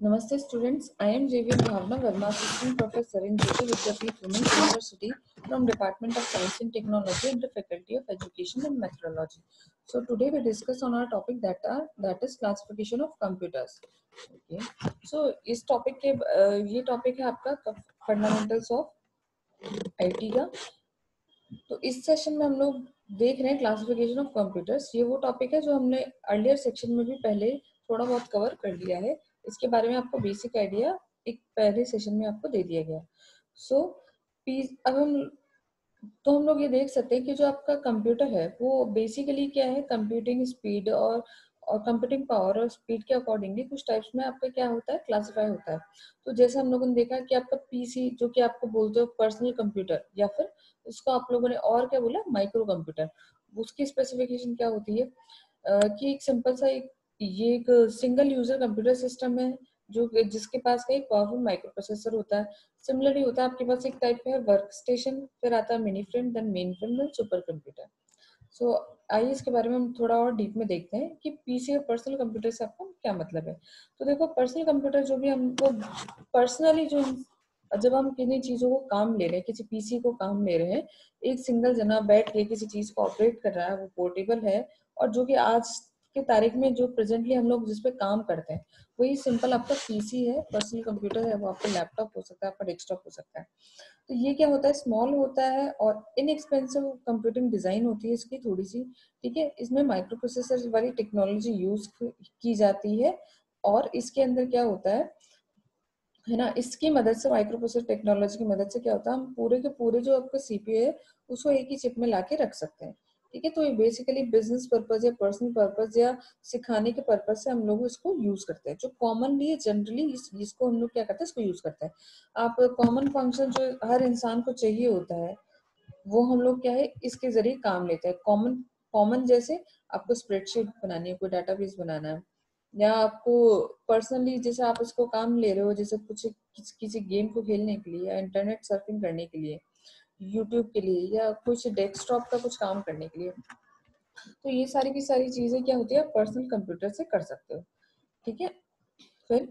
Namaste students, I am JV Bhavna Verma, Assistant Professor in JK Vidyapeeth Women's University from Department of Science and Technology and the Faculty of Education and Meteorology. So today we discuss on our topic that is classification of computers. Okay. So इस topic के ये topic है आपका fundamentals of IT का। तो इस session में हम लोग देख रहे हैं क्लासिफिकेशन ऑफ कंप्यूटर्स। ये वो टॉपिक है जो हमने अर्लियर सेक्शन में भी पहले थोड़ा बहुत कवर कर लिया है। इसके बारे में आपको बेसिक आइडिया एक पहले सेशन में आपको दे दिया गया। सो अब हम लोग ये देख सकते हैं कि जो आपका कंप्यूटर है वो बेसिकली क्या है, कंप्यूटिंग स्पीड और कंप्यूटिंग पावर और स्पीड के अकॉर्डिंगली कुछ टाइप्स में आपका क्या होता है, क्लासिफाई होता है। तो जैसे हम लोगों ने देखा कि आपका पीसी जो कि आपको बोलते हो पर्सनल कंप्यूटर, या फिर उसको आप लोगों ने और क्या बोला, माइक्रो कंप्यूटर। उसकी स्पेसिफिकेशन क्या होती है कि एक सिंपल सा ये एक सिंगल यूजर कंप्यूटर सिस्टम है जो जिसके पास का एक पावरफुल माइक्रो प्रोसेसर होता है। सिमिलरली होता है आपके पास एक टाइप है वर्क स्टेशन, फिर आता है mini frame, then mainframe, then super computer. So आइए इसके बारे में हम थोड़ा और डीप में देखते हैं कि पीसी और पर्सनल कंप्यूटर से आपको क्या मतलब है। तो देखो, पर्सनल कंप्यूटर जो भी हमको पर्सनली जब हम किन्हीं चीजों को काम ले रहे हैं, किसी पीसी को काम ले रहे हैं, एक सिंगल जना बैठ के किसी चीज को ऑपरेट कर रहा है, वो पोर्टेबल है। और जो कि आज के तारीख में जो प्रेजेंटली हम लोग जिस पे काम करते हैं वही सिंपल आपका पीसी है, पर्सनल कंप्यूटर है। वो आपका लैपटॉप हो सकता है, आपका डेस्कटॉप हो सकता है। तो ये क्या होता है, स्मॉल होता है और इनएक्सपेंसिव कंप्यूटिंग डिजाइन होती है इसकी थोड़ी सी। ठीक है, इसमें माइक्रो प्रोसेसर वाली टेक्नोलॉजी यूज की जाती है। और इसके अंदर क्या होता है ना, इसकी मदद से, माइक्रो प्रोसेसर टेक्नोलॉजी की मदद से क्या होता है, हम पूरे के पूरे जो आपका सीपीयू है उसको एक ही चिप में लाके रख सकते हैं। ठीक है, तो ये बेसिकली बिजनेस पर्पज या पर्सनल पर्पज या सिखाने के पर्पज से हम लोग इसको यूज करते हैं। जो कॉमनली जनरली इसको हम लोग क्या करते हैं, इसको यूज करते हैं। आप कॉमन फंक्शन जो हर इंसान को चाहिए होता है वो हम लोग क्या है इसके जरिए काम लेते हैं। कॉमन कॉमन जैसे आपको स्प्रेडशीट बनानी है, कोई डाटाबेस बनाना है, या आपको पर्सनली जैसे आप इसको काम ले रहे हो, जैसे कुछ किसी गेम को खेलने के लिए या इंटरनेट सर्फिंग करने के लिए, यूट्यूब के लिए, या कुछ डेस्कटॉप का कुछ काम करने के लिए। तो ये सारी की सारी चीजें क्या होती है, पर्सनल कंप्यूटर से कर सकते हो। ठीक है, फिर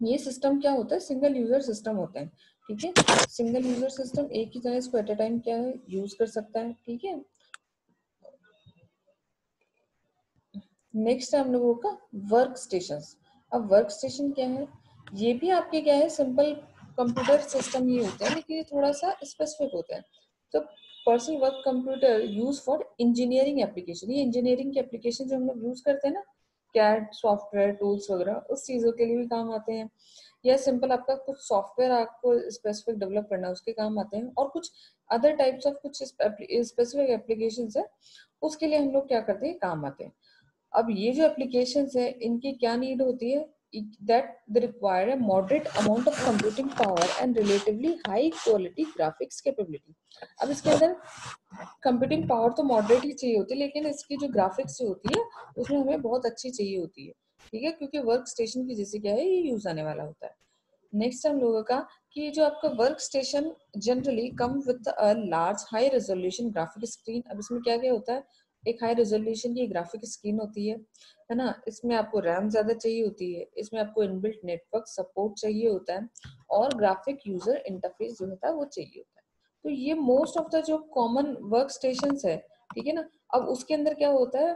ये सिस्टम क्या होता है, सिंगल यूजर सिस्टम होता है। ठीक है, सिंगल यूजर सिस्टम एक ही तरह इसको एट अ टाइम क्या है यूज कर सकता है। ठीक है, नेक्स्ट है हम लोगों का वर्क स्टेशन। अब वर्क स्टेशन क्या है, ये भी आपके क्या है सिंपल कंप्यूटर सिस्टम ही होते हैं, लेकिन ये थोड़ा सा स्पेसिफिक होता है। तो personal work computer use for engineering application, ये इंजीनियरिंग के एप्लीकेशन जो हम लोग यूज करते हैं ना, कैड सॉफ्टवेयर टूल्स वगैरह, उस चीजों के लिए भी काम आते हैं। या सिंपल आपका कुछ सॉफ्टवेयर आपको स्पेसिफिक डेवलप करना है उसके काम आते हैं। और कुछ अदर टाइप्स ऑफ कुछ स्पेसिफिक एप्लीकेशन है, उसके लिए हम लोग क्या करते हैं, काम आते हैं। अब ये जो एप्लीकेशंस है इनकी क्या नीड होती है, that they require a moderate amount of computing power and relatively high quality graphics capability। अब इसके अंदर कंप्यूटिंग पावर तो मॉडरेट ही चाहिए होती है, लेकिन इसकी जो ग्राफिक्स जो होती है उसमें हमें बहुत अच्छी चाहिए होती है। ठीक है, क्योंकि वर्क स्टेशन की जैसे क्या है ये यूज आने वाला होता है। नेक्स्ट हम लोगों का कि जो आपका work station generally come with a large high resolution graphic screen. अब इसमें क्या क्या होता है, एक हाई रेजोल्यूशन की ग्राफिक स्क्रीन होती है ना। इसमें आपको रैम ज्यादा चाहिए होती है, इसमें आपको इनबिल्ट नेटवर्क सपोर्ट चाहिए होता है, और ग्राफिक यूजर इंटरफेस जो होता है वो चाहिए होता है। तो ये मोस्ट ऑफ द जो कॉमन वर्क स्टेशन है, ठीक है ना। अब उसके अंदर क्या होता है,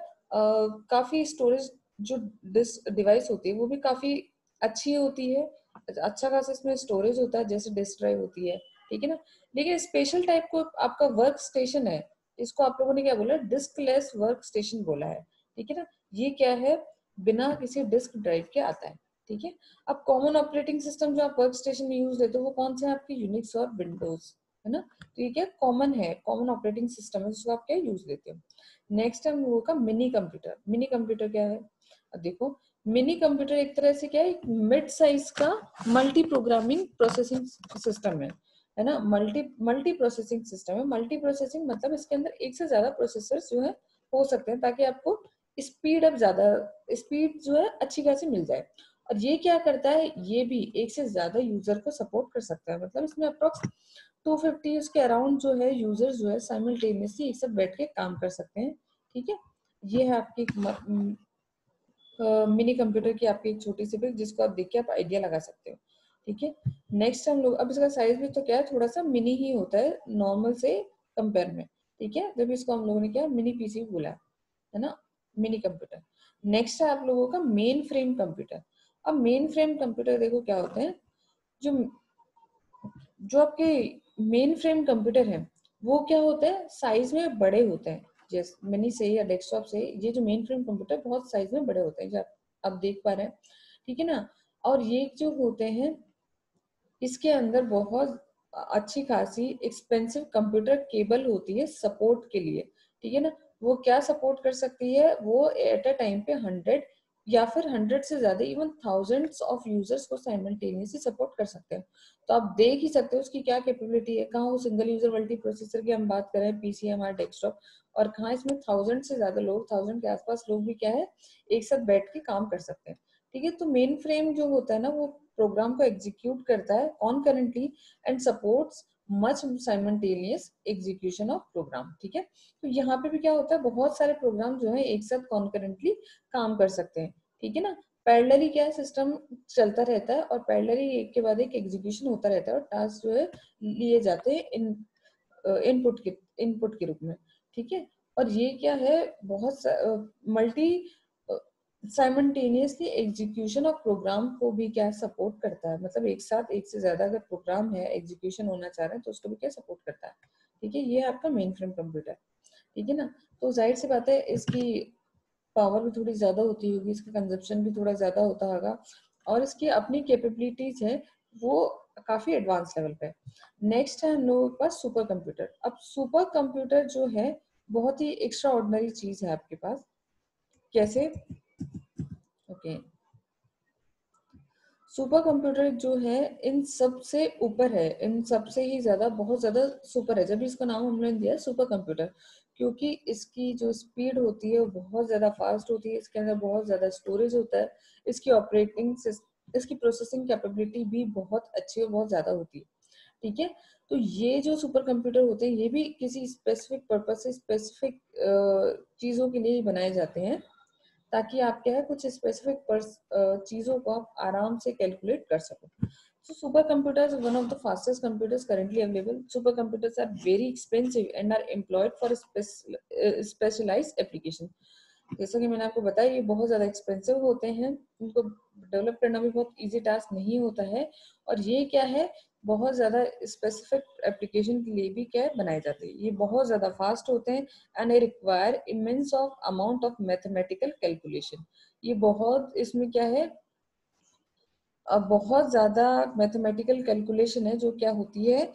काफी स्टोरेज जो डिवाइस होती है वो भी काफी अच्छी होती है, अच्छा खासा इसमें स्टोरेज होता है, जैसे डिस्क ड्राइव होती है। ठीक है ना, लेकिन स्पेशल टाइप को आपका वर्क स्टेशन है, इसको आप लोगों ने क्या बोला, डिस्कलेस वर्क स्टेशन बोला है। ठीक है ना, ये क्या है, बिना किसी डिस्क ड्राइव के आता है। ठीक है, अब कॉमन ऑपरेटिंग सिस्टम जो आप वर्क स्टेशन में यूज लेते हो वो कौन से हैं, आपके यूनिक्स और विंडोज, है ना। तो ये क्या कॉमन है, कॉमन ऑपरेटिंग सिस्टम है जिसको आप क्या यूज लेते हो। नेक्स्ट है हम लोगों का मिनी कंप्यूटर। मिनी कंप्यूटर क्या है, अब देखो, मिनी कंप्यूटर एक तरह से क्या है, एक मिड साइज का मल्टी प्रोग्रामिंग प्रोसेसिंग सिस्टम है ना। मल्टी मल्टी प्रोसेसिंग सिस्टम है। मल्टी प्रोसेसिंग मतलब इसके अंदर एक से ज्यादा प्रोसेसर्स जो है हो सकते हैं, ताकि आपको स्पीड अप ज्यादा, स्पीड जो है अच्छी खासी मिल जाए। और ये क्या करता है, ये भी एक से ज्यादा यूजर को सपोर्ट कर सकता है। मतलब इसमें अप्रोक्स 250 उसके अराउंड जो है यूजर्स जो है साइमल्टेनियसली एक साथ बैठ के काम कर सकते हैं। ठीक है, ये है आपकी मिनी कंप्यूटर की आपकी एक छोटी सी पिक जिसको आप देख के आप आइडिया लगा सकते हो। ठीक है, नेक्स्ट हम लोग, अब इसका साइज भी तो क्या है, थोड़ा सा मिनी ही होता है नॉर्मल से कंपेयर में। ठीक है, जब इसको हम लोगों ने क्या मिनी पीसी बोला है ना, मिनी कंप्यूटर। नेक्स्ट है आप लोगों का मेन फ्रेम कंप्यूटर। अब मेन फ्रेम कंप्यूटर देखो क्या होते हैं, जो जो आपके मेन फ्रेम कंप्यूटर है वो क्या होता है, साइज में बड़े होते हैं। जैसे मिनी से या डेस्कटॉप से ये जो मेन फ्रेम कंप्यूटर बहुत साइज में बड़े होते हैं, जो आप देख पा रहे हैं। ठीक है ना, और ये जो होते हैं इसके अंदर बहुत अच्छी खासी एक्सपेंसिव कंप्यूटर केबल होती है सपोर्ट के लिए। ठीक है ना, वो क्या सपोर्ट कर सकती है, वो एट अ टाइम पे 100 या फिर 100 से ज्यादा इवन थाउजेंड्स ऑफ यूजर्स को साइमल्टेनियसली सपोर्ट कर सकते हैं। तो आप देख ही सकते हो उसकी क्या कैपेबिलिटी है, कहाँ वो सिंगल यूजर मल्टी प्रोसेसर की हम बात करें पीसी हमारे डेस्कटॉप, और कहाँ इसमें 1000 से ज्यादा लोग, 1000 के आसपास लोग भी क्या है एक साथ बैठ के काम कर सकते हैं। ठीक है, तो मेन फ्रेम जो होता है ना वो प्रोग्राम को एग्जीक्यूट करता है concurrently and supports much simultaneous execution of program. ठीक है, तो यहाँ पे भी क्या होता है, बहुत सारे प्रोग्राम जो है एक साथ कॉन्करेंटली काम कर सकते हैं। ठीक है ना, पैरेलली क्या है, सिस्टम चलता रहता है और पैरेलली एक के बाद एक एग्जीक्यूशन होता रहता है और टास्क जो है लिए जाते हैं इनपुट के रूप में। ठीक है, और ये क्या है, बहुत multi simultaneously execution of program को भी क्या सपोर्ट करता है, मतलब एक साथ एक से ज्यादा अगर प्रोग्राम है एग्जीक्यूशन होना चाह रहे हैं तो उसको भी क्या सपोर्ट करता है। ठीक है, ये आपका मेन फ्रेम कंप्यूटर। ठीक है ना, तो जाहिर सी बात है इसकी पावर भी थोड़ी ज्यादा होती होगी, इसका कंजप्शन भी थोड़ा ज्यादा होता होगा, और इसकी अपनी कैपेबिलिटीज है वो काफी एडवांस लेवल पे। नेक्स्ट है हम लोगों के पास सुपर कंप्यूटर। अब सुपर कंप्यूटर जो है बहुत ही एक्स्ट्रा ऑर्डिनरी चीज है आपके पास। कैसे, ओके, सुपर कंप्यूटर जो है इन सब से ऊपर है, इन सब से ही ज्यादा बहुत ज्यादा सुपर है, जब इसका नाम हमने दिया सुपर कंप्यूटर, क्योंकि इसकी जो स्पीड होती है वो बहुत ज्यादा फास्ट होती है, इसके अंदर बहुत ज्यादा स्टोरेज होता है, इसकी इसकी प्रोसेसिंग कैपेबिलिटी भी बहुत अच्छी और बहुत ज्यादा होती है। ठीक है, तो ये जो सुपर कंप्यूटर होते हैं ये भी किसी स्पेसिफिक पर्पज से स्पेसिफिक चीजों के लिए ही बनाए जाते हैं, ताकि आप क्या है कुछ स्पेसिफिक चीजों को आप आराम से कैलकुलेट कर सको। So supercomputers are one of the fastest computers currently available. Supercomputers are very expensive and are employed for specialized application. जैसा कि मैंने आपको बताया ये बहुत ज्यादा एक्सपेंसिव होते हैं, इनको डेवलप करना भी बहुत इजी टास्क नहीं होता है, और ये क्या है बहुत ज्यादा स्पेसिफिक एप्लीकेशन के लिए भी क्या है बनाए जाते हैं। ये बहुत ज्यादा फास्ट होते हैं and they require immense of amount of mathematical calculation. ये बहुत इसमें क्या है, अब बहुत ज्यादा मैथमेटिकल कैलकुलेशन है जो क्या होती है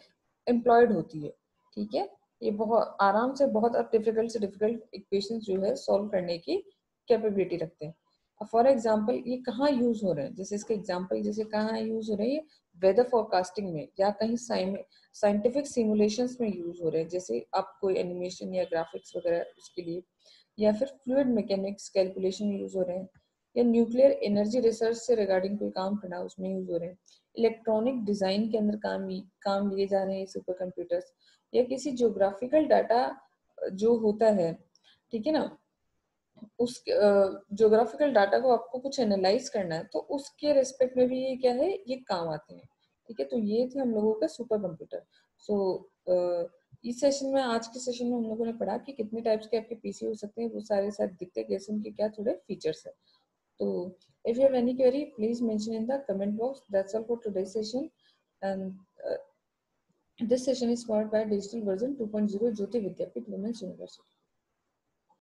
एम्प्लॉयड होती है। ठीक है, ये बहुत आराम से बहुत डिफिकल्ट से डिफिकल्ट इक्वेशन जो है सॉल्व करने की कैपेबिलिटी रखते हैं। फॉर एग्जाम्पल ये कहाँ यूज हो रहे हैं, जैसे इसके एग्जाम्पल जैसे कहाँ यूज हो रहे हैं, वेदर फोरकास्टिंग में या कहीं साइंटिफिक सिमुलेशंस में यूज हो रहे हैं, जैसे आप कोई एनिमेशन या ग्राफिक्स वगैरह उसके लिए, या फिर फ्लूइड मैकेनिक्स कैलकुलेशन में यूज हो रहे हैं, या न्यूक्लियर एनर्जी रिसर्च से रिगार्डिंग कोई काम करना उसमें यूज हो रहे हैं, इलेक्ट्रॉनिक डिजाइन के अंदर काम लिए जा रहे हैं सुपर कंप्यूटर्स, या किसी ज्योग्राफिकल डाटा जो होता है, ठीक है ना, उस ज्योग्राफिकल डाटा को आपको कुछ एनालाइज करना है तो उसके रेस्पेक्ट में भी ये क्या है ये काम आते हैं। ठीक है, तो ये थे हम लोगों का सुपर कंप्यूटर। सो इस सेशन में, आज के सेशन में हम लोगों ने पढ़ा कि कितने टाइप्स के आपके पीसी हो सकते हैं, वो सारे साथ दिखते हैं कैसे, उनके क्या थोड़े फीचर्स है। So, if you have any query, please mention in the comment box. That's all for today's session. And this session is powered by Digital Version 2.0 Jyoti Vidyapith Women's University.